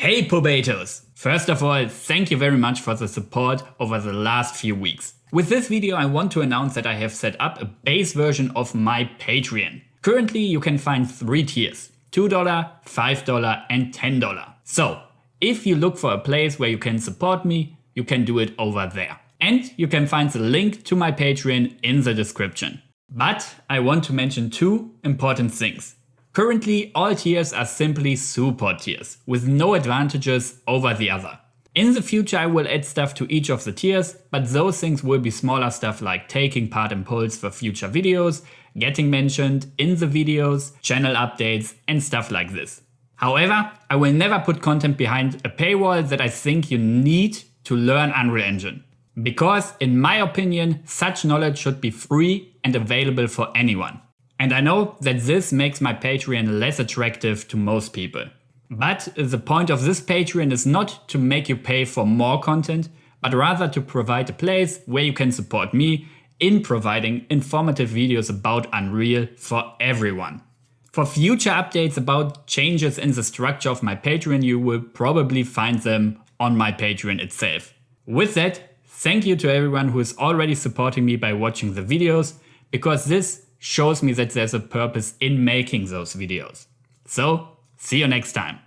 Hey Pobatos! First of all, thank you very much for the support over the last few weeks. With this video I want to announce that I have set up a base version of my Patreon. Currently you can find 3 tiers, $2, $5 and $10. So, if you look for a place where you can support me, you can do it over there. And you can find the link to my Patreon in the description. But I want to mention 2 important things. Currently, all tiers are simply support tiers, with no advantages over the other. In the future I will add stuff to each of the tiers, but those things will be smaller stuff like taking part in polls for future videos, getting mentioned in the videos, channel updates and stuff like this. However, I will never put content behind a paywall that I think you need to learn Unreal Engine. Because, in my opinion, such knowledge should be free and available for anyone. And I know that this makes my Patreon less attractive to most people. But the point of this Patreon is not to make you pay for more content, but rather to provide a place where you can support me in providing informative videos about Unreal for everyone. For future updates about changes in the structure of my Patreon, you will probably find them on my Patreon itself. With that, thank you to everyone who is already supporting me by watching the videos, because this shows me that there's a purpose in making those videos. So, see you next time.